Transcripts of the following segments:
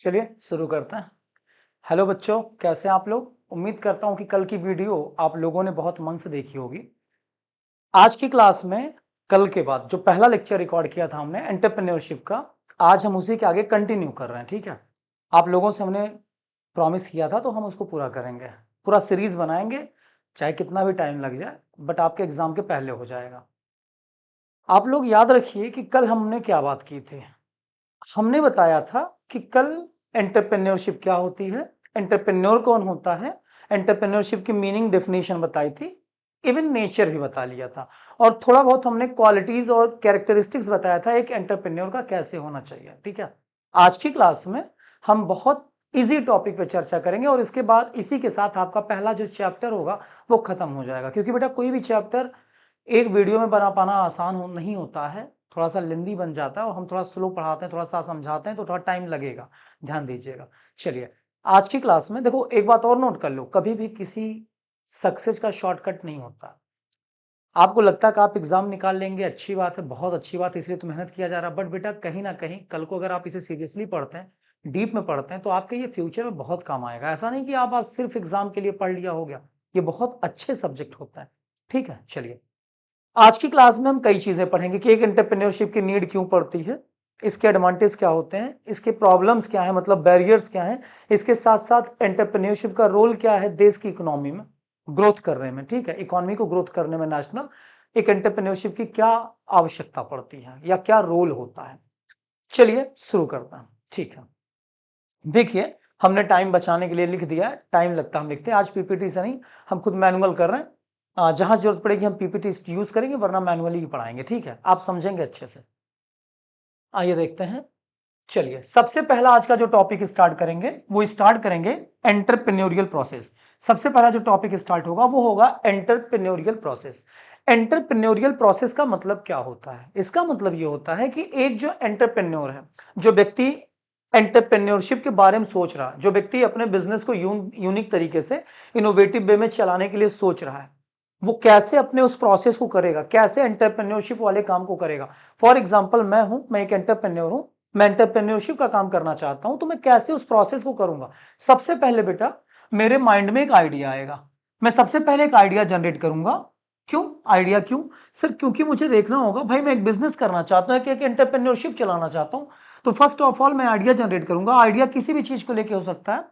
चलिए शुरू करते हैं। हेलो बच्चों, कैसे हैं आप लोग। उम्मीद करता हूं कि कल की वीडियो आप लोगों ने बहुत मन से देखी होगी। आज की क्लास में कल के बाद जो पहला लेक्चर रिकॉर्ड किया था हमने एंटरप्रेन्योरशिप का, आज हम उसी के आगे कंटिन्यू कर रहे हैं। ठीक है, आप लोगों से हमने प्रॉमिस किया था तो हम उसको पूरा करेंगे। पूरा सीरीज बनाएंगे, चाहे कितना भी टाइम लग जाए, बट आपके एग्जाम के पहले हो जाएगा। आप लोग याद रखिए कि कल हमने क्या बात की थी। हमने बताया था कि कल एंटरप्रेन्योरशिप क्या होती है, एंटरप्रेन्योर कौन होता है, एंटरप्रेन्योरशिप की मीनिंग डेफिनेशन बताई थी, इवन नेचर भी बता लिया था, और थोड़ा बहुत हमने क्वालिटीज और कैरेक्टरिस्टिक्स बताया था एक एंटरप्रेन्योर का कैसे होना चाहिए। ठीक है, आज की क्लास में हम बहुत इजी टॉपिक पे चर्चा करेंगे और इसके बाद इसी के साथ आपका पहला जो चैप्टर होगा वो खत्म हो जाएगा, क्योंकि बेटा कोई भी चैप्टर एक वीडियो में बना पाना आसान नहीं होता है, थोड़ा सा लेंदी बन जाता है और हम थोड़ा स्लो पढ़ाते हैं, थोड़ा सा समझाते हैं तो थोड़ा टाइम लगेगा, ध्यान दीजिएगा। चलिए, आज की क्लास में देखो एक बात और नोट कर लो, कभी भी किसी सक्सेस का शॉर्टकट नहीं होता। आपको लगता है कि आप एग्जाम निकाल लेंगे, अच्छी बात है, बहुत अच्छी बात है, इसलिए तो मेहनत किया जा रहा है, बट बेटा कहीं ना कहीं कल को अगर आप इसे सीरियसली पढ़ते हैं, डीप में पढ़ते हैं, तो आपके ये फ्यूचर में बहुत काम आएगा। ऐसा नहीं कि आप आज सिर्फ एग्जाम के लिए पढ़ लिया हो गया, ये बहुत अच्छे सब्जेक्ट होता है। ठीक है, चलिए आज की क्लास में हम कई चीजें पढ़ेंगे कि एक एंटरप्रेन्योरशिप की नीड क्यों पड़ती है, इसके एडवांटेज क्या होते हैं, इसके प्रॉब्लम्स क्या है, मतलब बैरियर्स क्या हैं, इसके साथ साथ एंटरप्रेन्योरशिप का रोल क्या है देश की इकोनॉमी में ग्रोथ करने में। ठीक है, इकोनॉमी को ग्रोथ करने में नेशनल एक एंटरप्रेन्योरशिप की क्या आवश्यकता पड़ती है या क्या रोल होता है। चलिए शुरू करते हैं। ठीक है, देखिए हमने टाइम बचाने के लिए लिख दिया है, टाइम लगता हम लिखते हैं, आज पीपीटी से नहीं, हम खुद मैनुअल कर रहे हैं। जहां जरूरत पड़ेगी हम पीपीटी यूज करेंगे, वरना मैनुअली ही पढ़ाएंगे। ठीक है, आप समझेंगे अच्छे से। आइए देखते हैं। चलिए, सबसे पहला आज का जो टॉपिक स्टार्ट करेंगे वो स्टार्ट करेंगे एंटरप्रेन्योरियल प्रोसेस। सबसे पहला जो टॉपिक स्टार्ट होगा वो होगा एंटरप्रेन्योरियल प्रोसेस। एंटरप्रेन्योरियल प्रोसेस का मतलब क्या होता है, इसका मतलब ये होता है कि एक जो एंटरप्रेन्योर है, जो व्यक्ति एंटरप्रेन्योरशिप के बारे में सोच रहा है, जो व्यक्ति अपने बिजनेस को यूनिक तरीके से इनोवेटिव वे में चलाने के लिए सोच रहा है, वो कैसे अपने उस प्रोसेस को करेगा, कैसे एंटरप्रेन्योरशिप वाले काम को करेगा। फॉर एग्जाम्पल मैं एक एंटरप्रेन्योर हूं, मैं एंटरप्रेन्योरशिप का काम करना चाहता हूं, तो मैं कैसे उस प्रोसेस को करूंगा। सबसे पहले बेटा मेरे माइंड में एक आइडिया आएगा, मैं सबसे पहले एक आइडिया जनरेट करूंगा। क्यों आइडिया, क्यों सर, क्योंकि मुझे देखना होगा भाई, मैं एक बिजनेस करना चाहता हूं, एक एंटरप्रेन्योरशिप चलाना चाहता हूं, तो फर्स्ट ऑफ ऑल मैं आइडिया जनरेट करूंगा। आइडिया किसी भी चीज को लेके हो सकता है।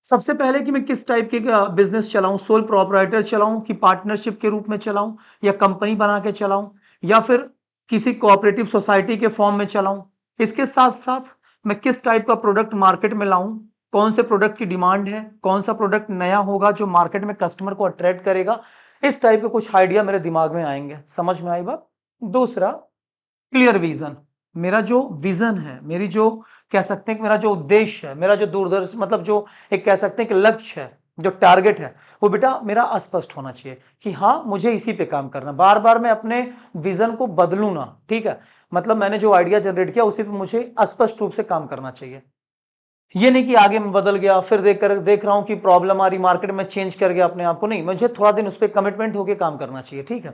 सबसे पहले कि मैं किस टाइप के बिजनेस चलाऊं, सोल प्रोप्राइटर चलाऊं कि पार्टनरशिप के रूप में चलाऊं, या कंपनी बना के चलाऊं, या फिर किसी कोऑपरेटिव सोसाइटी के फॉर्म में चलाऊं। इसके साथ साथ मैं किस टाइप का प्रोडक्ट मार्केट में लाऊं, कौन से प्रोडक्ट की डिमांड है, कौन सा प्रोडक्ट नया होगा जो मार्केट में कस्टमर को अट्रैक्ट करेगा। इस टाइप के कुछ आइडिया मेरे दिमाग में आएंगे। समझ में आई बात। दूसरा, क्लियर विजन। मेरा जो विजन है, मेरी जो कह सकते हैं कि मेरा जो उद्देश्य है, मेरा जो दूरदर्शन मतलब जो एक कह सकते हैं कि लक्ष्य है, जो टारगेट है, वो बेटा मेरा स्पष्ट होना चाहिए कि हाँ मुझे इसी पे काम करना। बार बार मैं अपने विजन को बदलू ना। ठीक है, मतलब मैंने जो आइडिया जनरेट किया उसी पे मुझे स्पष्ट रूप से काम करना चाहिए। ये नहीं कि आगे मैं बदल गया, फिर देख रहा हूं कि प्रॉब्लम आ रही मार्केट में, चेंज कर गया अपने आप को। नहीं, मुझे थोड़ा दिन उस पर कमिटमेंट होकर काम करना चाहिए। ठीक है,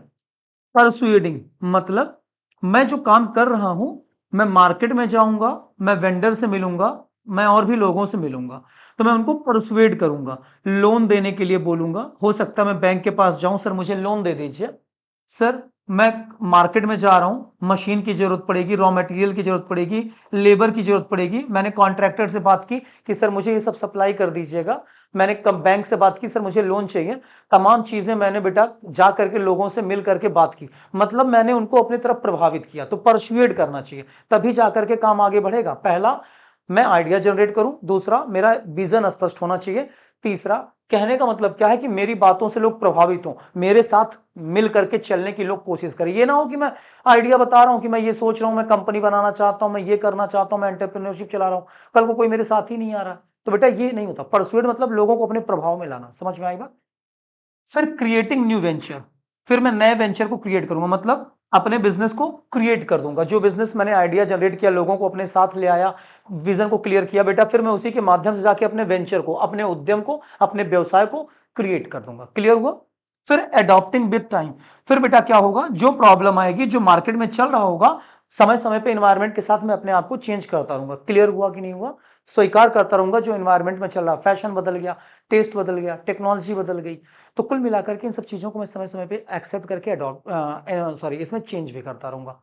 परसुएडिंग मतलब मैं जो काम कर रहा हूं, मैं मार्केट में जाऊंगा, मैं वेंडर से मिलूंगा, मैं और भी लोगों से मिलूंगा, तो मैं उनको परसुएड करूंगा, लोन देने के लिए बोलूंगा। हो सकता है मैं बैंक के पास जाऊं, सर मुझे लोन दे दीजिए। सर मैं मार्केट में जा रहा हूं, मशीन की जरूरत पड़ेगी, रॉ मटेरियल की जरूरत पड़ेगी, लेबर की जरूरत पड़ेगी, मैंने कॉन्ट्रैक्टर से बात की कि सर मुझे ये सब सप्लाई कर दीजिएगा, मैंने बैंक से बात की, सर मुझे लोन चाहिए। तमाम चीजें मैंने बेटा जा करके लोगों से मिल करके बात की, मतलब मैंने उनको अपनी तरफ प्रभावित किया। तो परसुएड करना चाहिए, तभी जाकर के काम आगे बढ़ेगा। पहला, मैं आइडिया जनरेट करूं। दूसरा, मेरा विजन स्पष्ट होना चाहिए। तीसरा, कहने का मतलब क्या है कि मेरी बातों से लोग प्रभावित हों, मेरे साथ मिल करके चलने की लोग कोशिश करें। ये ना हो कि मैं आइडिया बता रहा हूं कि मैं ये सोच रहा हूं, मैं कंपनी बनाना चाहता हूं, मैं ये करना चाहता हूं, मैं एंटरप्रेन्योरशिप चला रहा हूं, कल को कोई मेरे साथ ही नहीं आ रहा, तो बेटा ये नहीं होता। परसुएड मतलब लोगों को अपने प्रभाव में लाना। समझ में आई बात। फिर क्रिएटिंग न्यू वेंचर, फिर मैं नए वेंचर को क्रिएट करूंगा, मतलब अपने बिजनेस को क्रिएट कर दूंगा। जो बिजनेस मैंने आइडिया जनरेट किया, लोगों को अपने साथ ले आया, विजन को क्लियर किया, बेटा फिर मैं उसी के माध्यम से जाके अपने वेंचर को, अपने उद्यम को, अपने व्यवसाय को क्रिएट कर दूंगा। क्लियर हुआ। फिर एडॉप्टिंग विद टाइम, फिर बेटा क्या होगा, जो प्रॉब्लम आएगी, जो मार्केट में चल रहा होगा, समय समय पे इन्वायरमेंट के साथ मैं अपने आप को चेंज करता रहूंगा। क्लियर हुआ कि नहीं हुआ? स्वीकार करता रहूंगा जो इन्वायरमेंट में चल रहा, फैशन बदल गया, टेस्ट बदल गया, टेक्नोलॉजी बदल गई, तो कुल मिलाकर के इन सब चीजों को मैं समय समय पे एक्सेप्ट करके इसमें चेंज भी करता रहूंगा।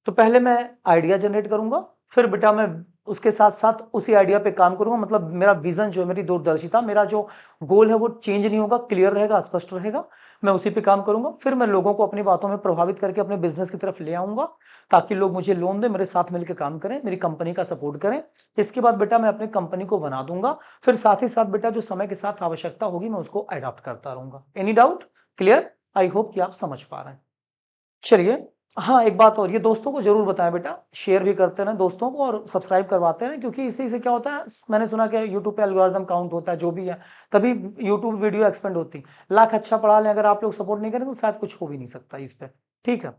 तो पहले मैं आइडिया जनरेट करूंगा, फिर बेटा मैं उसके साथ साथ उसी आइडिया पे काम करूंगा। मतलब मेरा विजन जो है, मेरी दूरदर्शिता, मेरा जो गोल है वो चेंज नहीं होगा, क्लियर रहेगा, स्पष्ट रहेगा। मैं उसी पे काम करूंगा। फिर मैं लोगों को अपनी बातों में प्रभावित करके अपने बिजनेस की तरफ ले आऊंगा, ताकि लोग मुझे लोन दें, मेरे साथ मिलकर काम करें, मेरी कंपनी का सपोर्ट करें। इसके बाद बेटा मैं अपनी कंपनी को बना दूंगा। फिर साथ ही साथ बेटा जो समय के साथ आवश्यकता होगी मैं उसको अडॉप्ट करता रहूंगा। Any doubt? Clear? I hope कि आप समझ पा रहे हैं। चलिए, हाँ, एक बात और, ये दोस्तों को जरूर बताएं बेटा, शेयर भी करते रहें दोस्तों को और सब्सक्राइब करवाते रहें, क्योंकि इसी से क्या होता है, मैंने सुना कि यूट्यूब पे एल्गोरिथम काउंट होता है, जो भी है, तभी यूट्यूब वीडियो एक्सपेंड होती। लाख अच्छा पढ़ा लें, अगर आप लोग सपोर्ट नहीं करेंगे तो शायद कुछ हो भी नहीं सकता इस पे। ठीक है,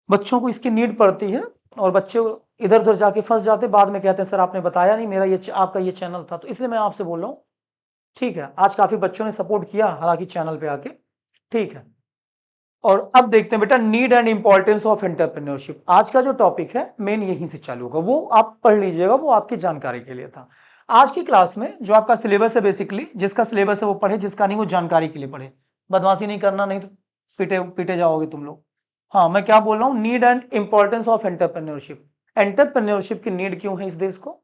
बच्चों को इसकी नीड पड़ती है और बच्चे इधर उधर जाके फंस जाते, बाद में कहते हैं सर आपने बताया नहीं, मेरा ये आपका ये चैनल था, तो इसलिए मैं आपसे बोल रहा हूँ। ठीक है, आज काफी बच्चों ने सपोर्ट किया हालांकि चैनल पे आके। ठीक है, और अब देखते हैं बेटा need and importance of entrepreneurship. आज का जो टॉपिक है मेन यहीं से चालू होगा, वो आप पढ़ लीजिएगा, वो आपकी जानकारी के लिए था। आज की क्लास में जो आपका सिलेबस है, बेसिकली जिसका सिलेबस है वो पढ़े, जिसका नहीं वो जानकारी के लिए पढ़े। बदमाशी नहीं करना, नहीं तो पीटे पीटे जाओगे तुम लोग। हाँ, मैं क्या बोल रहा हूँ, need and importance of entrepreneurship. Entrepreneurship की नीड क्यों है इस देश को,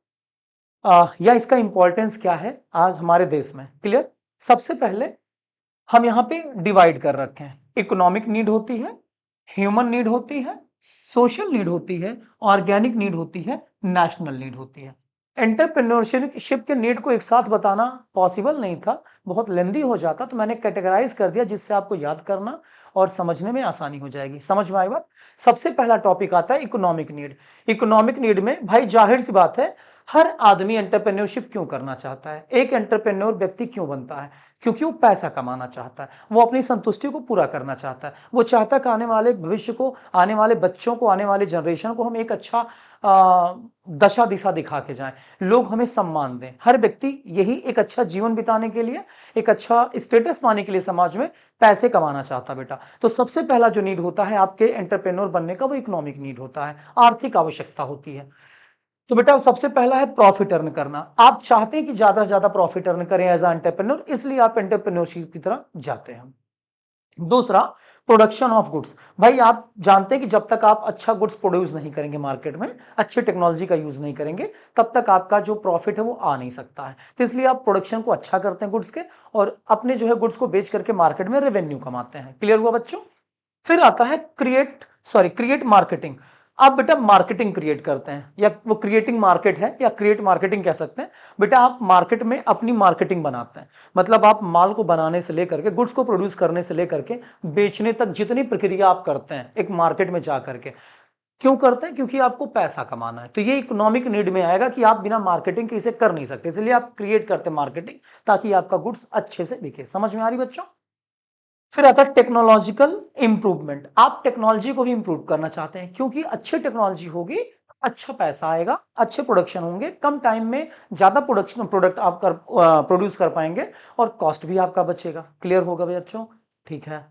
या इसका इंपॉर्टेंस क्या है आज हमारे देश में। क्लियर? सबसे पहले हम यहाँ पे डिवाइड कर रखे हैं, इकोनॉमिक नीड होती है, ह्यूमन नीड होती है, सोशल नीड होती है, ऑर्गेनिक नीड होती है, नेशनल नीड होती है। एंटरप्रेन्योरशिप के नीड को एक साथ बताना पॉसिबल नहीं था, बहुत लेंदी हो जाता, तो मैंने कैटेगराइज कर दिया जिससे आपको याद करना और समझने में आसानी हो जाएगी। समझ में आई बात? सबसे पहला टॉपिक आता है इकोनॉमिक नीड। इकोनॉमिक नीड में भाई जाहिर सी बात है, हर आदमी एंटरप्रेन्योरशिप क्यों करना चाहता है, एक एंटरप्रेन्योर व्यक्ति क्यों बनता है? क्योंकि वो पैसा कमाना चाहता है, वो अपनी संतुष्टि को पूरा करना चाहता है, वो चाहता है कि आने वाले भविष्य को, आने वाले बच्चों को, आने वाले जनरेशन को हम एक अच्छा दशा दिशा दिखा के जाएं, लोग हमें सम्मान दें। हर व्यक्ति यही एक अच्छा जीवन बिताने के लिए, एक अच्छा स्टेटस पाने के लिए समाज में पैसे कमाना चाहता बेटा। तो सबसे पहला जो नीड होता है आपके एंटरप्रेन्योर बनने का, वो इकोनॉमिक नीड होता है, आर्थिक आवश्यकता होती है। तो बेटा सबसे पहला है प्रॉफिट अर्न करना। आप चाहते हैं कि ज्यादा से ज्यादा प्रॉफिट अर्न करें एज एंटरप्रेन्योर, इसलिए आप एंटरप्रेन्योरशिप की तरह जाते हैं। दूसरा, प्रोडक्शन ऑफ गुड्स। भाई आप जानते हैं कि जब तक आप अच्छा गुड्स प्रोड्यूस नहीं करेंगे मार्केट में, अच्छी टेक्नोलॉजी का यूज नहीं करेंगे, तब तक आपका जो प्रॉफिट है वो आ नहीं सकता है। तो इसलिए आप प्रोडक्शन को अच्छा करते हैं गुड्स के, और अपने जो है गुड्स को बेच करके मार्केट में रेवेन्यू कमाते हैं। क्लियर हुआ बच्चों? फिर आता है क्रिएट मार्केटिंग। आप बेटा मार्केटिंग क्रिएट करते हैं, या वो क्रिएटिंग मार्केट है, या क्रिएट मार्केटिंग कह सकते हैं। बेटा आप मार्केट में अपनी मार्केटिंग बनाते हैं, मतलब आप माल को बनाने से लेकर के, गुड्स को प्रोड्यूस करने से लेकर के बेचने तक जितनी प्रक्रिया आप करते हैं एक मार्केट में जा करके, क्यों करते हैं? क्योंकि आपको पैसा कमाना है। तो ये इकोनॉमिक नीड में आएगा कि आप बिना मार्केटिंग के इसे कर नहीं सकते, इसलिए आप क्रिएट करते हैं मार्केटिंग, ताकि आपका गुड्स अच्छे से बिके। समझ में आ रही बच्चों? फिर आता है टेक्नोलॉजिकल इंप्रूवमेंट। आप टेक्नोलॉजी को भी इंप्रूव करना चाहते हैं, क्योंकि अच्छी टेक्नोलॉजी होगी, अच्छा पैसा आएगा, अच्छे प्रोडक्शन होंगे, कम टाइम में ज्यादा प्रोडक्ट आप प्रोड्यूस कर पाएंगे, और कॉस्ट भी आपका बचेगा। क्लियर होगा बच्चों? ठीक है,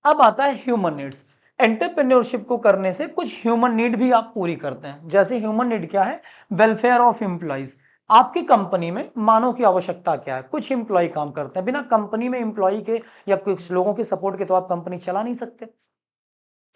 अब आता है ह्यूमन नीड्स। एंटरप्रेन्योरशिप को करने से कुछ ह्यूमन नीड भी आप पूरी करते हैं। जैसे ह्यूमन नीड क्या है? Welfare of employees. आपकी कंपनी में मानव की आवश्यकता क्या है? कुछ एम्प्लॉय काम करते हैं, बिना कंपनी में एम्प्लॉय के या कुछ लोगों के सपोर्ट के तो आप कंपनी चला नहीं सकते।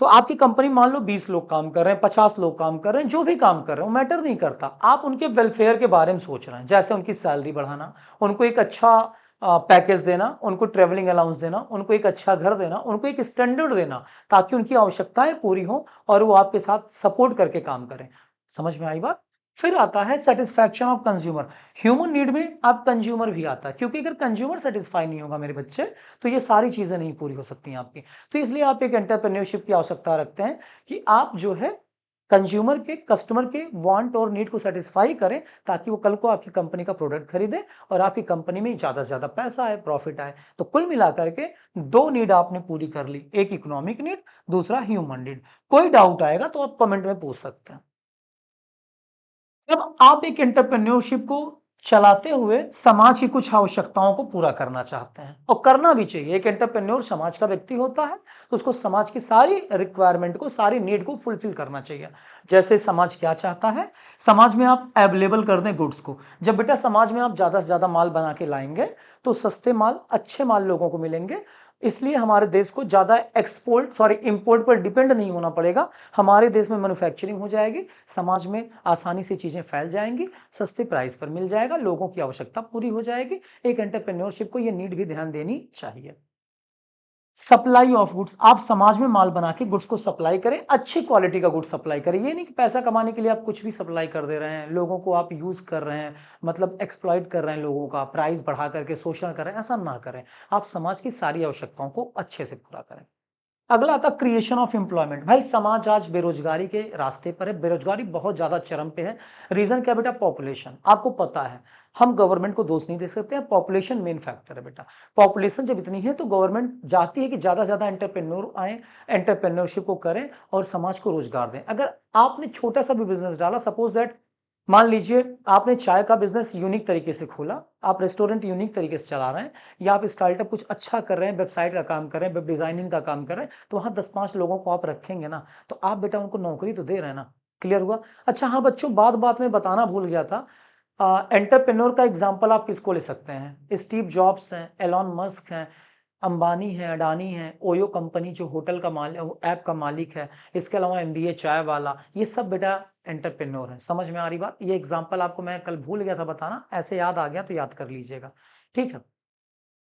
तो आपकी कंपनी मान लो 20 लोग काम कर रहे हैं, 50 लोग काम कर रहे हैं, जो भी काम कर रहे हैं वो मैटर नहीं करता, आप उनके वेलफेयर के बारे में सोच रहे हैं। जैसे उनकी सैलरी बढ़ाना, उनको एक अच्छा पैकेज देना, उनको ट्रेवलिंग अलाउंस देना, उनको एक अच्छा घर देना, उनको एक स्टैंडर्ड देना, ताकि उनकी आवश्यकताएं पूरी हो और वो आपके साथ सपोर्ट करके काम करें। समझ में आई बात? फिर आता है satisfaction of consumer. Human need में आप कंज्यूमर भी आता है, क्योंकि अगर कंज्यूमर सेटिस्फाई नहीं होगा मेरे बच्चे, तो ये सारी चीजें नहीं पूरी हो सकती हैं आपकी। तो इसलिए आप एक एंटरप्रेन्योरशिप की आवश्यकता रखते हैं कि आप जो है कंज्यूमर के, कस्टमर के वांट और नीड को सेटिस्फाई करें, ताकि वो कल को आपकी कंपनी का प्रोडक्ट खरीदे और आपकी कंपनी में ज्यादा से ज्यादा पैसा आए, प्रॉफिट आए। तो कुल मिलाकर के दो नीड आपने पूरी कर ली, एक इकोनॉमिक नीड, दूसरा ह्यूमन नीड। कोई डाउट आएगा तो आप कमेंट में पूछ सकते हैं। जब आप एक एंटरप्रेन्योरशिप को चलाते हुए समाज की कुछ आवश्यकताओं को पूरा करना चाहते हैं और करना भी चाहिए। एक एंटरप्रेन्योर समाज का व्यक्ति होता है तो उसको समाज की सारी रिक्वायरमेंट को, सारी नीड को फुलफिल करना चाहिए। जैसे समाज क्या चाहता है, समाज में आप अवेलेबल कर दें गुड्स को। जब बेटा समाज में आप ज्यादा से ज्यादा माल बना के लाएंगे तो सस्ते माल, अच्छे माल लोगों को मिलेंगे। इसलिए हमारे देश को ज्यादा इंपोर्ट पर डिपेंड नहीं होना पड़ेगा। हमारे देश में मैन्युफैक्चरिंग हो जाएगी, समाज में आसानी से चीजें फैल जाएंगी, सस्ते प्राइस पर मिल जाएगा, लोगों की आवश्यकता पूरी हो जाएगी। एक एंटरप्रेन्योरशिप को ये नीड भी ध्यान देनी चाहिए। सप्लाई ऑफ गुड्स, आप समाज में माल बना के गुड्स को सप्लाई करें, अच्छी क्वालिटी का गुड्स सप्लाई करें। ये नहीं कि पैसा कमाने के लिए आप कुछ भी सप्लाई कर दे रहे हैं, लोगों को आप यूज कर रहे हैं, मतलब एक्सप्लॉइट कर रहे हैं, लोगों का प्राइस बढ़ा करके शोषण कर रहे हैं। ऐसा ना करें, आप समाज की सारी आवश्यकताओं को अच्छे से पूरा करें। अगला आता क्रिएशन ऑफ एम्प्लॉयमेंट। भाई समाज आज बेरोजगारी के रास्ते पर है, बेरोजगारी बहुत ज्यादा चरम पे है। रीजन क्या बेटा, पॉपुलेशन। आपको पता है हम गवर्नमेंट को दोष नहीं दे सकते हैं, पॉपुलेशन मेन फैक्टर है बेटा। पॉपुलेशन जब इतनी है तो गवर्नमेंट चाहती है कि ज्यादा से ज्यादा एंटरप्रेन्योर आए, एंटरप्रेन्योरशिप को करें और समाज को रोजगार दें। अगर आपने छोटा सा भी बिजनेस डाला, सपोज दैट मान लीजिए आपने चाय का बिजनेस यूनिक तरीके से खोला, आप रेस्टोरेंट यूनिक तरीके से चला रहे हैं, या आप स्टार्टअप कुछ अच्छा कर रहे हैं, वेबसाइट का काम कर रहे हैं, वेब डिजाइनिंग का काम कर रहे हैं, तो वहां 10-5 लोगों को आप रखेंगे ना, तो आप बेटा उनको नौकरी तो दे रहे हैं ना। क्लियर हुआ? अच्छा हाँ बच्चों, बात बात में बताना भूल गया था, एंटरप्रेन्योर का एग्जाम्पल आप किसको ले सकते हैं? स्टीव जॉब्स हैं, एलॉन मस्क हैं, अंबानी है, अडानी है, ओयो कंपनी जो होटल का मालिक, ऐप का मालिक है, इसके अलावा एमबीए चाय वाला, ये सब बेटा एंटरप्रेन्योर है। समझ में आ रही बात? ये एग्जांपल आपको मैं कल भूल गया था बताना, ऐसे याद आ गया तो याद कर लीजिएगा। ठीक है,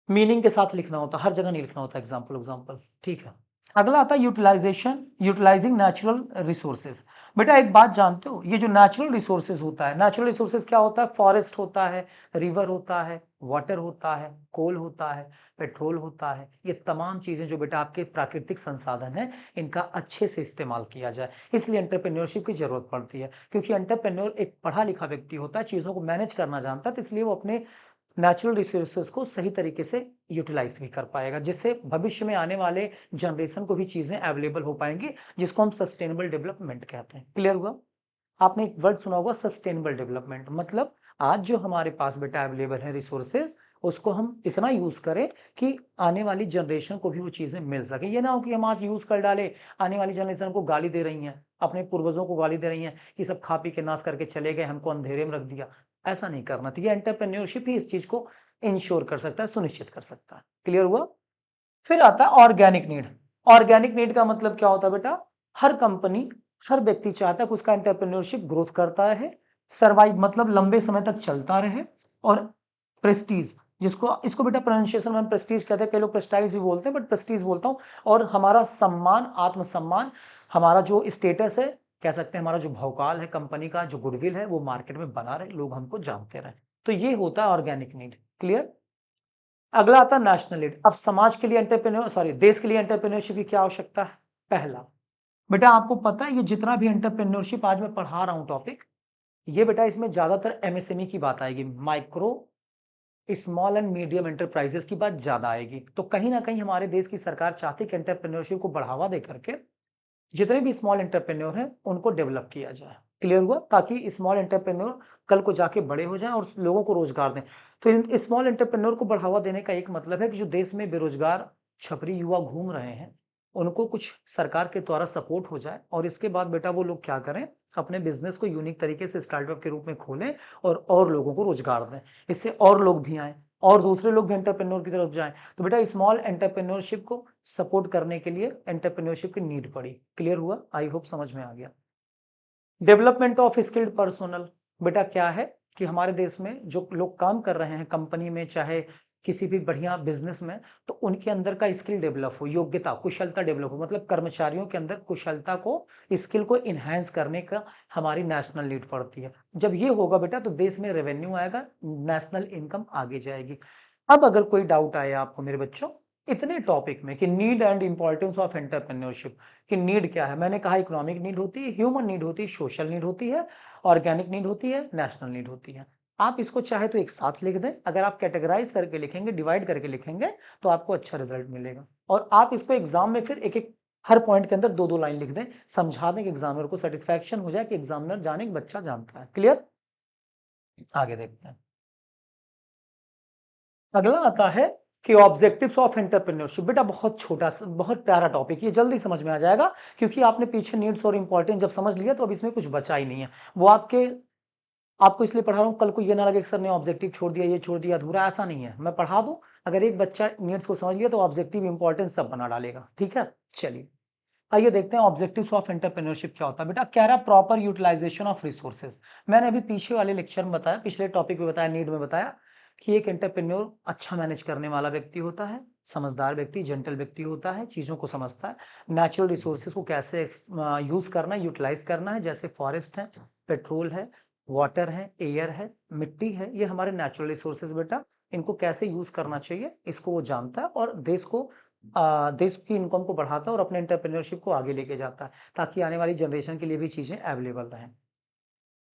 मीनिंग के साथ लिखना होता, हर जगह नहीं लिखना होता एग्जाम्पल एग्जाम्पल। ठीक है, अगला आता है यूटिलाइजेशन, यूटिलाइजिंग नेचुरल रिसोर्सेज। बेटा एक बात जानते हो, ये जो नेचुरल रिसोर्सेज होता है, नेचुरल रिसोर्सेज क्या होता है? फॉरेस्ट होता है, रिवर होता है, वाटर होता है, कोल होता है, पेट्रोल होता है। ये तमाम चीजें जो बेटा आपके प्राकृतिक संसाधन है, इनका अच्छे से इस्तेमाल किया जाए। इसलिए एंटरप्रेन्योरशिप की जरूरत पड़ती है, क्योंकि एंटरप्रेन्योर एक पढ़ा लिखा व्यक्ति होता है, चीजों को मैनेज करना जानता है, तो इसलिए वो अपने नेचुरल रिसोर्सेज को सही तरीके से यूटिलाइज भी कर पाएगा, जिससे भविष्य में आने वाले जनरेशन को भी चीजें अवेलेबल हो पाएंगी, जिसको हम सस्टेनेबल डेवलपमेंट कहते हैं। क्लियर हुआ? आपने एक वर्ड सुना होगा सस्टेनेबल डेवलपमेंट, मतलब आज जो हमारे पास बेटा अवेलेबल है रिसोर्सेज, उसको हम इतना यूज करें कि आने वाली जनरेशन को भी वो चीजें मिल सके। ये ना हो कि हम आज यूज कर डाले, आने वाली जनरेशन को गाली दे रही हैं, अपने पूर्वजों को गाली दे रही हैं कि सब खा पी के नाश करके चले गए, हमको अंधेरे में रख दिया। ऐसा नहीं करना। तो ये एंटरप्रेन्योरशिप ही इस चीज को इंश्योर कर सकता है, सुनिश्चित कर सकता है। क्लियर हुआ? फिर आता है ऑर्गेनिक नीड। ऑर्गेनिक नीड का मतलब क्या होता है बेटा? हर कंपनी, हर व्यक्ति चाहता है कि उसका एंटरप्रेन्योरशिप ग्रोथ करता रहे, सर्वाइव मतलब लंबे समय तक चलता रहे, और प्रेस्टीज, जिसको इसको बेटा प्रोनाउंसिएशन में प्रेस्टीज कहते हैं, कई लोग प्रेस्टाइज भी बोलते हैं, बट प्रेस्टीज बोलता हूं। और हमारा सम्मान, आत्मसम्मान, हमारा जो स्टेटस है, कह सकते हैं हमारा जो भौकाल है, कंपनी का जो गुडविल है, वो मार्केट में बना रहे, लोग हमको जानते रहे। तो ये होता है ऑर्गेनिक नीड। क्लियर? अगला आता है नेशनल नीड। अब समाज के लिए देश के लिए एंटरप्रेन्योरशिप की क्या आवश्यकता है? पहला, बेटा आपको पता है ये जितना भी एंटरप्रेन्योरशिप आज मैं पढ़ा रहा हूं टॉपिक, ये बेटा इसमें ज्यादातर एमएसएमई की बात आएगी, micro small and medium enterprises की बात ज्यादा आएगी। तो कहीं ना कहीं हमारे देश की सरकार चाहती है कि एंटरप्रेन्योरशिप को बढ़ावा दे करके जितने भी स्मॉल एंटरप्रेन्योर हैं उनको डेवलप किया जाए। क्लियर हुआ? ताकि स्मॉल एंटरप्रेन्योर कल को जाके बड़े हो जाएं और लोगों को रोजगार दें। तो इन स्मॉल एंटरप्रेन्योर को बढ़ावा देने का एक मतलब है कि जो देश में बेरोजगार छपरी युवा घूम रहे हैं, उनको कुछ सरकार के द्वारा सपोर्ट हो जाए, और इसके बाद बेटा वो लोग क्या करें, अपने बिजनेस को यूनिक तरीके से स्टार्टअप के रूप में खोलें और लोगों को रोजगार दें। इससे और लोग भी आए और दूसरे लोग भी एंटरप्रेन्योर की तरफ जाएं। तो बेटा स्मॉल एंटरप्रेन्योरशिप को सपोर्ट करने के लिए एंटरप्रेन्योरशिप की नीड पड़ी। क्लियर हुआ? आई होप समझ में आ गया। Development of skilled personnel. बेटा क्या है कि हमारे देश में जो लोग काम कर रहे हैं कंपनी में, चाहे किसी भी बढ़िया बिजनेस में, तो उनके अंदर का स्किल डेवलप हो, योग्यता कुशलता डेवलप हो, मतलब कर्मचारियों के अंदर कुशलता को, स्किल को इनहेंस करने का हमारी नेशनल नीड पड़ती है। जब ये होगा बेटा तो देश में रेवेन्यू आएगा, नेशनल इनकम आगे जाएगी। अब अगर कोई डाउट आया आपको मेरे बच्चों इतने टॉपिक में कि need and importance of entrepreneurship, कि नीड क्या है, मैंने कहा इकोनॉमिक नीड होती है, ह्यूमन नीड होती है, सोशल नीड होती है, ऑर्गेनिक नीड होती है, नेशनल नीड होती है। आप इसको चाहे तो एक साथ लिख दें, अगर आप कैटेगराइज करके लिखेंगे, डिवाइड करके लिखेंगे, तो आपको अच्छा रिजल्ट मिलेगा। और आप इसको एग्जाम में फिर एक एक हर पॉइंट के अंदर 2-2 लाइन लिख दें, समझा दें कि एग्जामिनर को सेटिस्फैक्शन हो जाए कि एग्जामिनर जाने कि बच्चा जानता है। क्लियर? आगे देखते हैं। अगला आता है कि ऑब्जेक्टिव्स ऑफ एंटरप्रेन्योरशिप। बेटा बहुत छोटा बहुत प्यारा टॉपिक, ये जल्दी समझ में आ जाएगा क्योंकि आपने पीछे नीड्स और इंपॉर्टेंस जब समझ लिया तो अब इसमें कुछ बचा ही नहीं है। वो आपको इसलिए पढ़ा रहा हूँ, कल को ये ना लगे कि सर ने ऑब्जेक्टिव छोड़ दिया, ये छोड़ दिया, अधूरा, ऐसा नहीं है। मैं पढ़ा दूं, अगर एक बच्चा नीड्स को समझ लिया तो ऑब्जेक्टिव इंपॉर्टेंस सब बना डालेगा। ठीक है, चलिए आइए देखते हैं ऑब्जेक्टिव्स ऑफ एंटरप्रेन्योरशिप क्या होता है। बेटा कह रहा प्रॉपर यूटिलाइजेशन ऑफ रिसोर्सेज। मैंने अभी पीछे वाले लेक्चर में बताया, पिछले टॉपिक में बताया, नीड में बताया कि एक एंटरप्रेन्योर अच्छा मैनेज करने वाला व्यक्ति होता है, समझदार व्यक्ति, जेंटल व्यक्ति होता है, चीज़ों को समझता है, नेचुरल रिसोर्सेज को कैसे यूज़ करना है, यूटिलाइज करना है। जैसे फॉरेस्ट है, पेट्रोल है, वाटर है, एयर है, मिट्टी है, ये हमारे नेचुरल रिसोर्सेज बेटा। इनको कैसे यूज़ करना चाहिए इसको वो जानता है और देश की इनकम को बढ़ाता है और अपने एंटरप्रेन्योरशिप को आगे लेके जाता है ताकि आने वाली जनरेशन के लिए भी चीज़ें अवेलेबल रहें।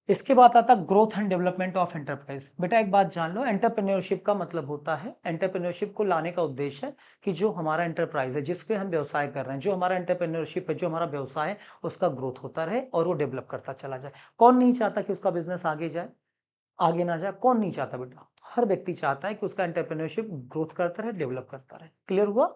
इसके बाद आता है growth and development of enterprise. बेटा एक बात जान लो, एंटरप्रेन्योरशिप का मतलब होता है, एंटरप्रेन्योरशिप को लाने का उद्देश्य है कि जो हमारा एंटरप्राइज है, जिसके हम व्यवसाय कर रहे हैं, जो हमारा एंटरप्रेन्योरशिप है, जो हमारा व्यवसाय है, उसका ग्रोथ होता रहे और वो डेवलप करता चला जाए। कौन नहीं चाहता कि उसका बिजनेस आगे जाए, आगे ना जाए? कौन नहीं चाहता बेटा? हर व्यक्ति चाहता है कि उसका एंटरप्रेन्योरशिप ग्रोथ करता रहे, डेवलप करता रहे। क्लियर हुआ?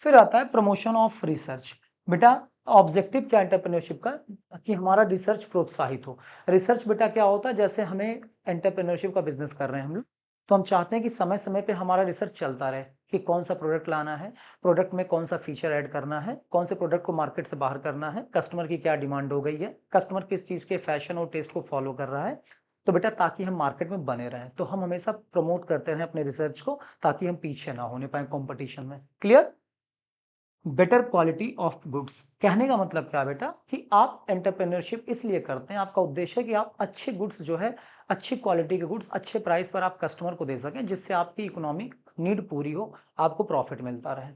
फिर आता है प्रमोशन ऑफ रिसर्च। बेटा ऑब्जेक्टिव क्या एंटरप्रेन्योरशिप का, कि हमारा रिसर्च प्रोत्साहित हो। रिसर्च बेटा क्या होता है, जैसे हमें एंटरप्रेन्योरशिप का बिजनेस कर रहे हैं हम लोग, तो हम चाहते हैं कि समय समय पे हमारा रिसर्च चलता रहे कि कौन सा प्रोडक्ट लाना है, प्रोडक्ट में कौन सा फीचर ऐड करना है, कौन से प्रोडक्ट को मार्केट से बाहर करना है, कस्टमर की क्या डिमांड हो गई है, कस्टमर किस चीज़ के फैशन और टेस्ट को फॉलो कर रहा है। तो बेटा ताकि हम मार्केट में बने रहें तो हम हमेशा प्रमोट करते रहें अपने रिसर्च को, ताकि हम पीछे ना होने पाए कॉम्पिटिशन में। Clear? Better quality of goods, कहने का मतलब क्या बेटा कि आप एंटरप्रेन्योरशिप इसलिए करते हैं, आपका उद्देश्य है कि आप अच्छे गुड्स जो है, अच्छी क्वालिटी के गुड्स अच्छे प्राइस पर आप कस्टमर को दे सकें, जिससे आपकी इकोनॉमिक नीड पूरी हो, आपको प्रॉफिट मिलता रहे।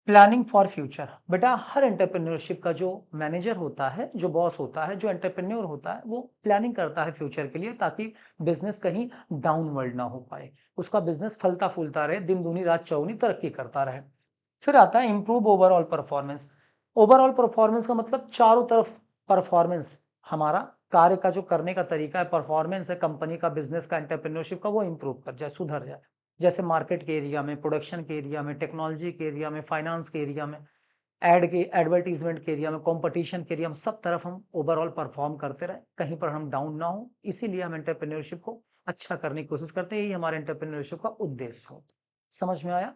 Planning for future. बेटा हर एंटरप्रेन्योरशिप का जो मैनेजर होता है, जो बॉस होता है, जो एंटरप्रेन्योर होता है, वो प्लानिंग करता है फ्यूचर के लिए ताकि बिजनेस कहीं डाउनवर्ड ना हो पाए, उसका बिजनेस फलता फूलता रहे, दिन दूनी रात चौगुनी तरक्की करता रहे। फिर आता है improve overall performance. Overall performance का मतलब चारों तरफ परफॉर्मेंस, हमारा कार्य का जो करने का तरीका है, परफॉर्मेंस है कंपनी का, बिजनेस का, एंटरप्रेन्योरशिप का, वो इंप्रूव कर जाए, सुधर जाए। जैसे मार्केट के एरिया में, प्रोडक्शन के एरिया में, टेक्नोलॉजी के एरिया में, फाइनेंस के एरिया में, एडवर्टीजमेंट के एरिया में, कंपटीशन के एरिया में, सब तरफ हम ओवरऑल परफॉर्म करते रहे, कहीं पर हम डाउन ना हो। इसीलिए हम एंटरप्रेन्योरशिप को अच्छा करने की कोशिश करते हैं, यही हमारे एंटरप्रेन्योरशिप का उद्देश्य हो। समझ में आया?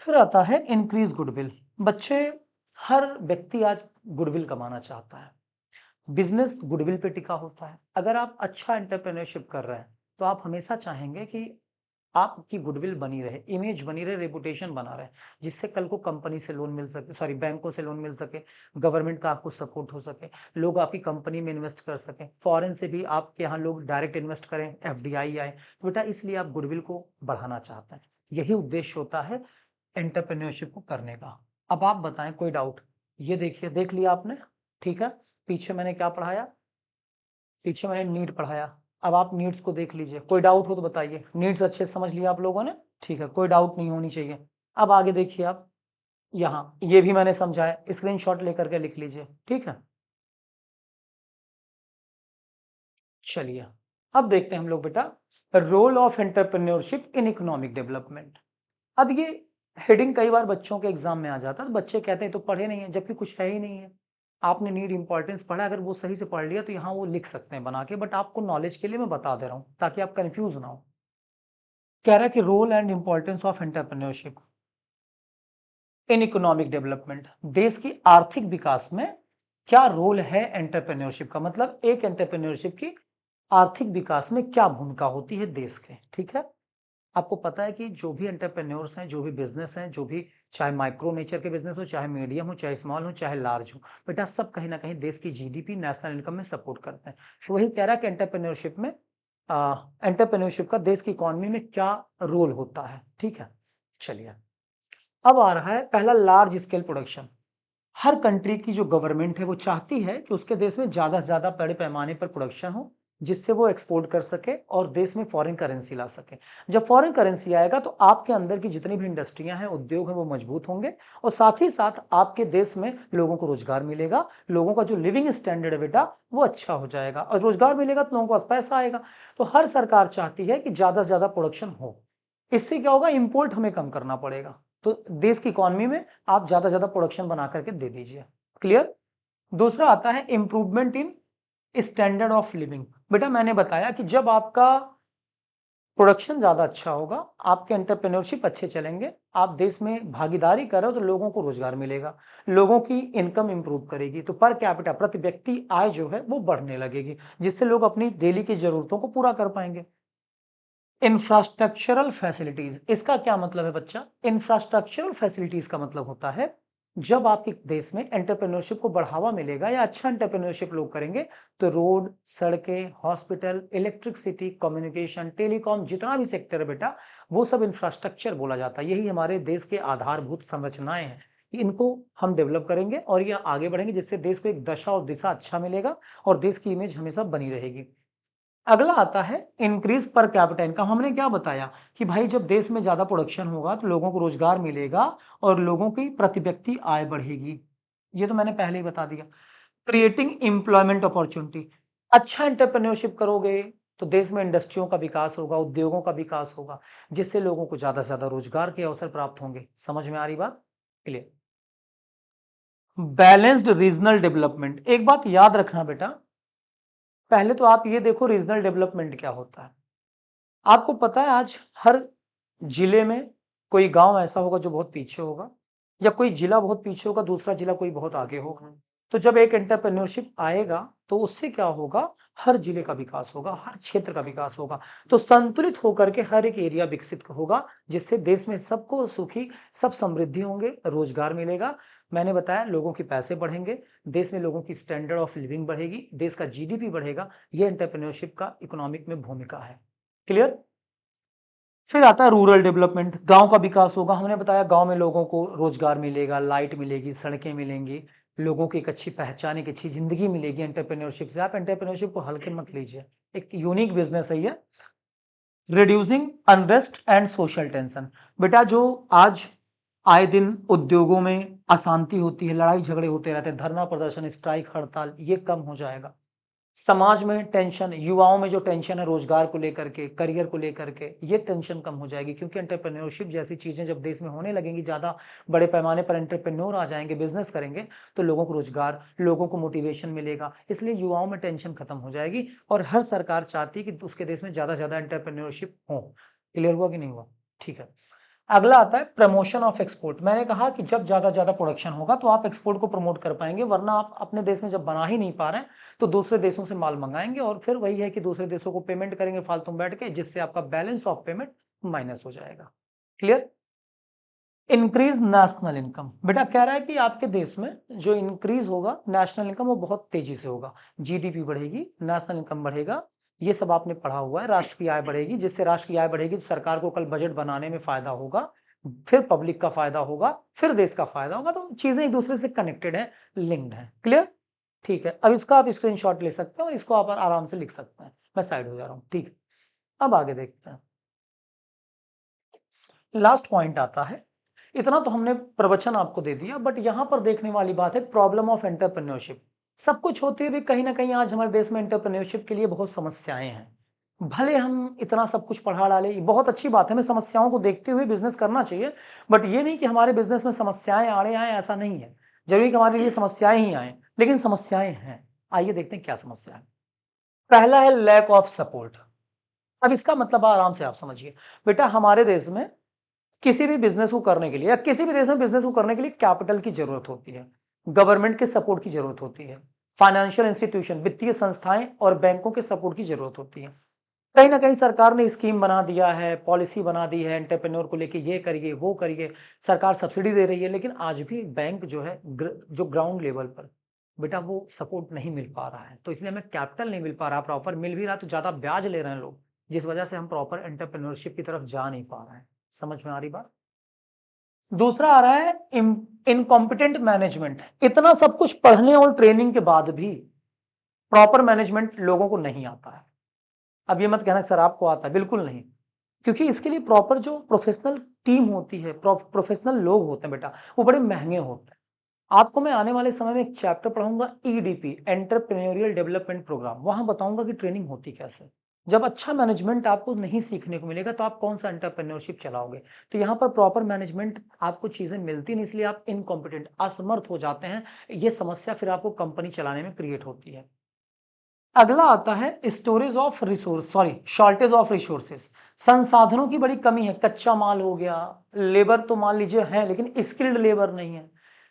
फिर आता है इंक्रीज गुडविल। बच्चे, हर व्यक्ति आज गुडविल कमाना चाहता है, बिजनेस गुडविल पे टिका होता है। अगर आप अच्छा एंटरप्रेन्योरशिप कर रहे हैं तो आप हमेशा चाहेंगे कि आपकी गुडविल बनी रहे, इमेज बनी रहे, रेपुटेशन बना रहे, जिससे कल को कंपनी से लोन मिल सके, सॉरी बैंकों से लोन मिल सके, गवर्नमेंट का आपको सपोर्ट हो सके, लोग आपकी कंपनी में इन्वेस्ट कर सके, फॉरेन से भी आपके यहाँ लोग डायरेक्ट इन्वेस्ट करें, एफडीआई आए। तो बेटा इसलिए आप गुडविल को बढ़ाना चाहते हैं, यही उद्देश्य होता है एंटरप्रेन्योरशिप को करने का। अब आप बताएं कोई डाउट? ये देखिए, देख लिया आपने? ठीक है, पीछे मैंने क्या पढ़ाया? पीछे मैंने नीड पढ़ाया। अब आप नीड्स को देख लीजिए, कोई डाउट हो तो बताइए। नीड्स अच्छे से समझ लिया आप लोगों ने? ठीक है, कोई डाउट नहीं होनी चाहिए। अब आगे देखिए आप, यहाँ ये भी मैंने समझाया, स्क्रीनशॉट लेकर के लिख लीजिए। ठीक है, चलिए अब देखते हैं हम लोग बेटा role of entrepreneurship in economic development. अब ये हेडिंग कई बार बच्चों के एग्जाम में आ जाता है, तो बच्चे कहते हैं तो पढ़े नहीं है, जबकि कुछ है ही नहीं है। आपने नीड इंपॉर्टेंस पढ़ा, अगर वो सही से पढ़ लिया तो यहाँ वो लिख सकते हैं बना के, बट आपको नॉलेज के लिए मैं बता दे रहा हूँ ताकि आप कंफ्यूज ना हो। कह रहा है कि role and importance of entrepreneurship in economic development. देश की आर्थिक विकास में क्या रोल है एंटरप्रेन्योरशिप का, मतलब एक एंटरप्रेन्योरशिप की आर्थिक विकास में क्या भूमिका होती है देश के। ठीक है, आपको पता है कि जो भी एंटरप्रेन्योर्स हैं, जो भी बिजनेस हैं, जो भी, चाहे माइक्रो नेचर के बिजनेस हो, चाहे मीडियम हो, चाहे स्मॉल हो, चाहे लार्ज हो, बेटा सब कहीं ना कहीं देश की जीडीपी, नेशनल इनकम में सपोर्ट करते हैं। तो वही कह रहा है कि एंटरप्रेन्योरशिप का देश की इकोनॉमी में क्या रोल होता है। ठीक है, चलिए अब आ रहा है पहला, लार्ज स्केल प्रोडक्शन। हर कंट्री की जो गवर्नमेंट है वो चाहती है कि उसके देश में ज्यादा से ज्यादा बड़े पैमाने पर प्रोडक्शन हो, जिससे वो एक्सपोर्ट कर सके और देश में फॉरेन करेंसी ला सके। जब फॉरेन करेंसी आएगा तो आपके अंदर की जितनी भी इंडस्ट्रियां हैं, उद्योग हैं, वो मजबूत होंगे और साथ ही साथ आपके देश में लोगों को रोजगार मिलेगा। लोगों का जो लिविंग स्टैंडर्ड है बेटा वो अच्छा हो जाएगा और रोजगार मिलेगा तो लोगों के पास पैसा आएगा। तो हर सरकार चाहती है कि ज्यादा से ज्यादा प्रोडक्शन हो। इससे क्या होगा, इंपोर्ट हमें कम करना पड़ेगा। तो देश की इकोनॉमी में आप ज्यादा से ज्यादा प्रोडक्शन बना करके दे दीजिए। क्लियर। दूसरा आता है improvement in standard of living. बेटा मैंने बताया कि जब आपका प्रोडक्शन ज्यादा अच्छा होगा, आपके एंटरप्रेन्योरशिप अच्छे चलेंगे, आप देश में भागीदारी करो तो लोगों को रोजगार मिलेगा, लोगों की इनकम इंप्रूव करेगी, तो पर कैपिटा प्रति व्यक्ति आय जो है वो बढ़ने लगेगी, जिससे लोग अपनी डेली की जरूरतों को पूरा कर पाएंगे। इंफ्रास्ट्रक्चरल फैसिलिटीज, इसका क्या मतलब है बच्चा? इंफ्रास्ट्रक्चरल फैसिलिटीज का मतलब होता है जब आपके देश में एंटरप्रेन्योरशिप को बढ़ावा मिलेगा या अच्छा एंटरप्रेन्योरशिप लोग करेंगे तो रोड, सड़कें, हॉस्पिटल, इलेक्ट्रिसिटी, कम्युनिकेशन, टेलीकॉम, जितना भी सेक्टर है बेटा वो सब इंफ्रास्ट्रक्चर बोला जाता है। यही हमारे देश के आधारभूत संरचनाएं हैं। इनको हम डेवलप करेंगे और ये आगे बढ़ेंगे, जिससे देश को एक दशा और दिशा अच्छा मिलेगा और देश की इमेज हमेशा बनी रहेगी। अगला आता है इंक्रीज पर कैपिटा इनकम। हमने क्या बताया कि भाई जब देश में ज्यादा प्रोडक्शन होगा तो लोगों को रोजगार मिलेगा और लोगों की प्रति व्यक्ति आय बढ़ेगी। ये तो मैंने पहले ही बता दिया। क्रिएटिंग एम्प्लॉयमेंट अपॉर्चुनिटी, अच्छा एंटरप्रेन्योरशिप करोगे तो देश में इंडस्ट्रियों का विकास होगा, उद्योगों का विकास होगा, जिससे लोगों को ज्यादा से ज्यादा रोजगार के अवसर प्राप्त होंगे। समझ में आ रही बात? क्लियर। बैलेंस्ड रीजनल डेवलपमेंट, एक बात याद रखना बेटा, पहले तो आप ये देखो रीजनल डेवलपमेंट क्या होता है। आपको पता है आज हर जिले में कोई गांव ऐसा होगा जो बहुत पीछे होगा, या कोई जिला बहुत पीछे होगा, दूसरा जिला कोई बहुत आगे होगा। तो जब एक एंटरप्रेन्योरशिप आएगा तो उससे क्या होगा, हर जिले का विकास होगा, हर क्षेत्र का विकास होगा। तो संतुलित होकर के हर एक एरिया विकसित होगा, जिससे देश में सबको सुखी, सब समृद्धि होंगे, रोजगार मिलेगा। मैंने बताया लोगों के पैसे बढ़ेंगे, देश में लोगों की स्टैंडर्ड ऑफ लिविंग बढ़ेगी, देश का जीडीपी बढ़ेगा। ये एंटरप्रेन्योरशिप का इकोनॉमिक में भूमिका है। क्लियर। फिर आता है रूरल डेवलपमेंट, गांव का विकास होगा। हमने बताया गांव में लोगों को रोजगार मिलेगा, लाइट मिलेगी, सड़कें मिलेंगी, लोगों की एक अच्छी पहचान, एक अच्छी जिंदगी मिलेगी एंटरप्रेन्योरशिप से। आप एंटरप्रेन्योरशिप को हल्के मत लीजिए, एक यूनिक बिजनेस है ये। Reducing unrest and social tension, बेटा जो आज आए दिन उद्योगों में अशांति होती है, लड़ाई झगड़े होते रहते हैं, धरना प्रदर्शन, स्ट्राइक, हड़ताल, ये कम हो जाएगा। समाज में टेंशन, युवाओं में जो टेंशन है रोजगार को लेकर के, करियर को लेकर के, ये टेंशन कम हो जाएगी, क्योंकि एंटरप्रेन्योरशिप जैसी चीजें जब देश में होने लगेंगी, ज्यादा बड़े पैमाने पर एंटरप्रेन्योर आ जाएंगे, बिजनेस करेंगे, तो लोगों को रोजगार, लोगों को मोटिवेशन मिलेगा, इसलिए युवाओं में टेंशन खत्म हो जाएगी। और हर सरकार चाहती है कि उसके देश में ज्यादा से ज्यादा एंटरप्रेन्योरशिप हो। क्लियर हुआ कि नहीं हुआ? ठीक है। अगला आता है प्रमोशन ऑफ एक्सपोर्ट। मैंने कहा कि जब ज्यादा ज्यादा प्रोडक्शन होगा तो आप एक्सपोर्ट को प्रमोट कर पाएंगे, वरना आप अपने देश में जब बना ही नहीं पा रहे हैं तो दूसरे देशों से माल मंगाएंगे और फिर वही है कि दूसरे देशों को पेमेंट करेंगे फालतू में बैठ के, जिससे आपका बैलेंस ऑफ पेमेंट माइनस हो जाएगा। क्लियर। इंक्रीज नेशनल इनकम, बेटा कह रहा है कि आपके देश में जो इंक्रीज होगा नेशनल इनकम वो बहुत तेजी से होगा, जीडीपी बढ़ेगी, नेशनल इनकम बढ़ेगा। ये सब आपने पढ़ा हुआ है। राष्ट्र की आय बढ़ेगी, जिससे राष्ट्र की आय बढ़ेगी तो सरकार को कल बजट बनाने में फायदा होगा, फिर पब्लिक का फायदा होगा, फिर देश का फायदा होगा। तो चीजें एक दूसरे से कनेक्टेड है, लिंक्ड है। क्लियर। ठीक है, अब इसका आप स्क्रीनशॉट ले सकते हैं और इसको आप आराम से लिख सकते हैं। मैं साइड हो जा रहा हूं। ठीक है, अब आगे देखते हैं। लास्ट पॉइंट आता है, इतना तो हमने प्रवचन आपको दे दिया, बट यहां पर देखने वाली बात है प्रॉब्लम ऑफ एंटरप्रेन्योरशिप। सब कुछ होते हुए कहीं ना कहीं आज हमारे देश में एंटरप्रेन्योरशिप के लिए बहुत समस्याएं हैं। भले हम इतना सब कुछ पढ़ा डाले, ये बहुत अच्छी बात है, हमें समस्याओं को देखते हुए बिजनेस करना चाहिए, बट ये नहीं कि हमारे बिजनेस में समस्याएं आड़े आए, ऐसा नहीं है। जरूरी कि हमारे लिए समस्याएं ही आए, लेकिन समस्याएं हैं। आइए देखते हैं क्या समस्या है। पहला है लैक ऑफ सपोर्ट। अब इसका मतलब आराम से आप समझिए बेटा, हमारे देश में किसी भी बिजनेस को करने के लिए या किसी भी देश में बिजनेस को करने के लिए कैपिटल की जरूरत होती है, गवर्नमेंट के सपोर्ट की जरूरत होती है, फाइनेंशियल इंस्टीट्यूशन, वित्तीय संस्थाएं और बैंकों के सपोर्ट की जरूरत होती है। कहीं ना कहीं सरकार ने स्कीम बना दिया है, पॉलिसी बना दी है, एंटरप्रेन्योर को लेके ये करिए वो करिए, सरकार सब्सिडी दे रही है, लेकिन आज भी बैंक जो है जो ग्राउंड लेवल पर बेटा वो सपोर्ट नहीं मिल पा रहा है। तो इसलिए हमें कैपिटल नहीं मिल पा रहा, प्रॉपर मिल भी रहा तो ज्यादा ब्याज ले रहे हैं लोग, जिस वजह से हम प्रॉपर एंटरप्रेन्योरशिप की तरफ जा नहीं पा रहे हैं। समझ में आ रही बात? दूसरा आ रहा है इनकॉम्पिटेंट मैनेजमेंट। इतना सब कुछ पढ़ने और ट्रेनिंग के बाद भी प्रॉपर मैनेजमेंट लोगों को नहीं आता है। अब ये मत कहना सर आपको आता है, बिल्कुल नहीं, क्योंकि इसके लिए प्रॉपर जो प्रोफेशनल टीम होती है, प्रोफेशनल लोग होते हैं बेटा, वो बड़े महंगे होते हैं। आपको मैं आने वाले समय में एक चैप्टर पढ़ाऊंगा, ईडीपी, एंटरप्रेन्योरियल डेवलपमेंट प्रोग्राम, वहां बताऊंगा कि ट्रेनिंग होती कैसे। जब अच्छा मैनेजमेंट आपको नहीं सीखने को मिलेगा तो आप कौन सा एंटरप्रेन्योरशिप चलाओगे। तो यहाँ पर प्रॉपर मैनेजमेंट आपको चीजें मिलती नहीं, इसलिए आप इनकॉम्पिटेंट, असमर्थ हो जाते हैं। ये समस्या फिर आपको कंपनी चलाने में क्रिएट होती है। अगला आता है storage of resource, sorry, shortage of resources. संसाधनों की बड़ी कमी है, कच्चा माल हो गया, लेबर तो मान लीजिए है लेकिन स्किल्ड लेबर नहीं है।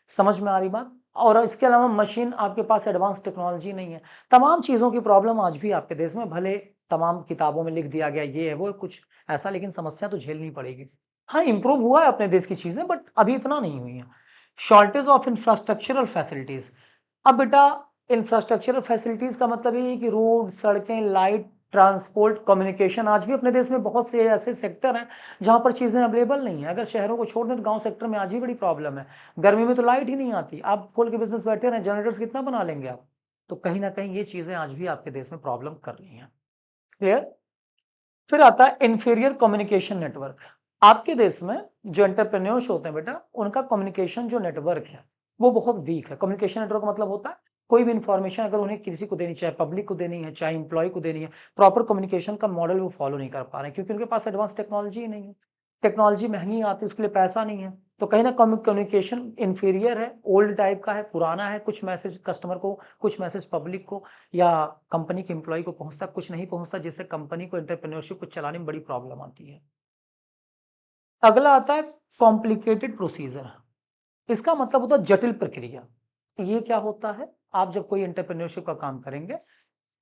समझ में आ रही बात। और इसके अलावा मशीन, आपके पास एडवांस टेक्नोलॉजी नहीं है। तमाम चीजों की प्रॉब्लम आज भी आपके देश में, भले तमाम किताबों में लिख दिया गया ये है वो है कुछ ऐसा, लेकिन समस्या तो झेलनी पड़ेगी। हाँ, इंप्रूव हुआ है अपने देश की चीजें, बट अभी इतना नहीं हुई है। Shortage of infrastructural facilities. अब बेटा, इंफ्रास्ट्रक्चरल फैसिलिटीज का मतलब ये है कि रोड, सड़कें, लाइट, ट्रांसपोर्ट, कम्युनिकेशन, आज भी अपने देश में बहुत से ऐसे सेक्टर हैं जहां पर चीजें अवेलेबल नहीं है। अगर शहरों को छोड़ दें तो गांव सेक्टर में आज भी बड़ी प्रॉब्लम है। गर्मी में तो लाइट ही नहीं आती, आप खोल के बिजनेस बैठे रहे, जनरेटर्स कितना बना लेंगे आप। तो कहीं ना कहीं ये चीजें आज भी आपके देश में प्रॉब्लम कर रही हैं। क्लियर। फिर आता है इंफीरियर कम्युनिकेशन नेटवर्क। आपके देश में जो एंटरप्रेन्योर्स होते हैं बेटा, उनका कम्युनिकेशन जो नेटवर्क है वो बहुत वीक है। कम्युनिकेशन नेटवर्क का मतलब होता है कोई भी इंफॉर्मेशन अगर उन्हें किसी को देनी, चाहे पब्लिक को देनी है, चाहे इंप्लॉय को देनी है, प्रॉपर कम्युनिकेशन का मॉडल वो फॉलो नहीं कर पा रहे हैं, क्योंकि उनके पास एडवांस टेक्नोलॉजी ही नहीं है। टेक्नोलॉजी महंगी आती है, उसके लिए पैसा नहीं है। तो कहीं ना कम्युनिकेशन इंफीरियर है, ओल्ड टाइप का है, पुराना है। कुछ मैसेज कस्टमर को, कुछ मैसेज पब्लिक को या कंपनी के एम्प्लॉय को पहुंचता, कुछ नहीं पहुंचता, जिससे कंपनी को, एंटरप्रेन्योरशिप को चलाने में बड़ी प्रॉब्लम आती है। अगला आता है कॉम्प्लिकेटेड प्रोसीजर। इसका मतलब होता है जटिल प्रक्रिया। ये क्या होता है, आप जब कोई एंटरप्रेन्योरशिप का काम करेंगे,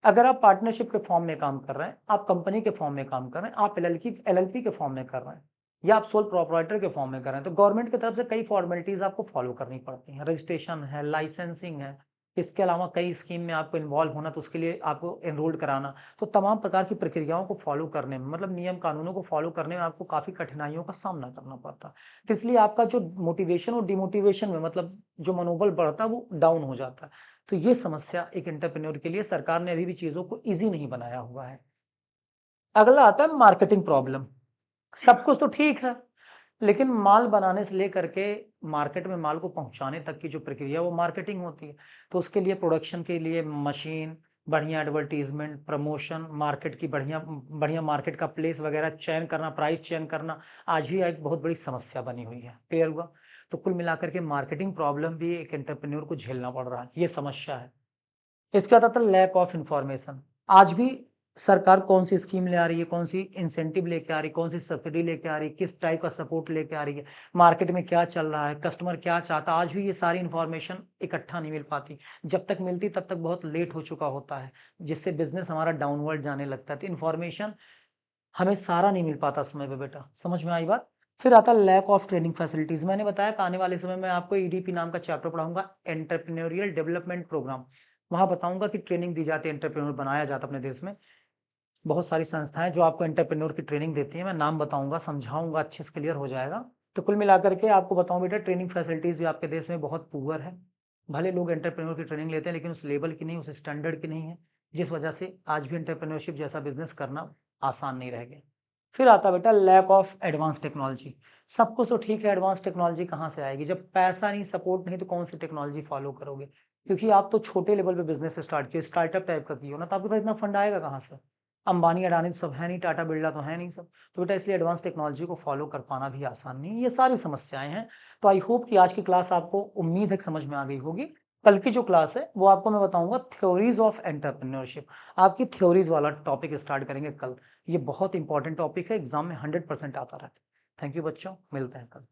अगर आप पार्टनरशिप के फॉर्म में काम कर रहे हैं, आप कंपनी के फॉर्म में काम कर रहे हैं, आप एलएलपी के फॉर्म में कर रहे हैं, या आप सोल प्रोप्राइटर के फॉर्म में कर रहे हैं, तो गवर्नमेंट की तरफ से कई फॉर्मेलिटीज आपको फॉलो करनी पड़ती हैं। रजिस्ट्रेशन है, लाइसेंसिंग है, इसके अलावा कई स्कीम में आपको इन्वॉल्व होना, तो उसके लिए आपको एनरोल्ड कराना। तो तमाम प्रकार की प्रक्रियाओं को फॉलो करने में, मतलब नियम कानूनों को फॉलो करने में आपको काफी कठिनाइयों का सामना करना पड़ता है। तो इसलिए आपका जो मोटिवेशन और डिमोटिवेशन में, मतलब जो मनोबल बढ़ता है वो डाउन हो जाता है। तो ये समस्या एक एंटरप्रेन्योर के लिए, सरकार ने अभी भी चीजों को इजी नहीं बनाया हुआ है। अगला आता है मार्केटिंग प्रॉब्लम। सब कुछ तो ठीक है, लेकिन माल बनाने से लेकर के मार्केट में माल को पहुंचाने तक की जो प्रक्रिया, वो मार्केटिंग होती है। तो उसके लिए, प्रोडक्शन के लिए मशीन, बढ़िया एडवर्टीजमेंट, प्रमोशन, मार्केट की बढ़िया बढ़िया मार्केट का प्लेस वगैरह चयन करना, प्राइस चयन करना, आज भी एक बहुत बड़ी समस्या बनी हुई है। क्लियर हुआ। तो कुल मिलाकर के मार्केटिंग प्रॉब्लम भी एक एंटरप्रेन्योर को झेलना पड़ रहा है, ये समस्या है। इसके बाद आता है लैक ऑफ इंफॉर्मेशन। आज भी सरकार कौन सी स्कीम ले आ रही है, कौन सी इंसेंटिव लेके आ रही है, कौन सी सब्सिडी लेके आ रही है, किस टाइप का सपोर्ट लेके आ रही है, मार्केट में क्या चल रहा है, कस्टमर क्या चाहता है, आज भी ये सारी इंफॉर्मेशन इकट्ठा नहीं मिल पाती। जब तक मिलती तब तक बहुत लेट हो चुका होता है, जिससे बिजनेस हमारा डाउनवर्ड जाने लगता है। तो इन्फॉर्मेशन हमें सारा नहीं मिल पाता समय पे बेटा। समझ में आई बात। फिर आता है लैक ऑफ ट्रेनिंग फैसिलिटीज। मैंने बताया कि आने वाले समय में आपको ईडीपी नाम का चैप्टर पढ़ाऊंगा, एंटरप्रेन्योरियल डेवलपमेंट प्रोग्राम। वहां बताऊंगा कि ट्रेनिंग दी जाती है, एंटरप्रेन्योर बनाया जाता है अपने देश में। बहुत सारी संस्थाएं जो आपको एंटरप्रेन्योर की ट्रेनिंग देती है, मैं नाम बताऊंगा, समझाऊंगा, अच्छे से क्लियर हो जाएगा। तो कुल मिलाकर के आपको बताऊं बेटा, ट्रेनिंग फैसिलिटीज भी आपके देश में बहुत पुअर है। भले लोग एंटरप्रेन्योर की ट्रेनिंग लेते हैं, लेकिन उस लेवल की नहीं, उस स्टैंडर्ड की नहीं है, जिस वजह से आज भी एंटरप्रेन्योरशिप जैसा बिजनेस करना आसान नहीं रह गया। फिर आता बेटा लैक ऑफ एडवांस टेक्नोलॉजी। सब कुछ तो ठीक है, एडवांस टेक्नोलॉजी कहाँ से आएगी जब पैसा नहीं, सपोर्ट नहीं, तो कौन सी टेक्नोलॉजी फॉलो करोगे। क्योंकि आप तो छोटे लेवल पे बिजनेस स्टार्ट किए, स्टार्टअप टाइप का किए हो ना, तो आपके पास इतना फंड आएगा कहाँ से। अंबानी अडानी तो सब है नहीं, टाटा बिरला तो है नहीं सब। तो बेटा इसलिए एडवांस टेक्नोलॉजी को फॉलो कर पाना भी आसान नहीं है। ये सारी समस्याएं हैं। तो आई होप कि आज की क्लास आपको, उम्मीद है, समझ में आ गई होगी। कल की जो क्लास है वो आपको मैं बताऊंगा थ्योरीज ऑफ एंटरप्रेन्योरशिप। आपकी थ्योरीज वाला टॉपिक स्टार्ट करेंगे कल। ये बहुत इंपॉर्टेंट टॉपिक है, एग्जाम में 100% आता रहता है। थैंक यू बच्चों, मिलते हैं कल।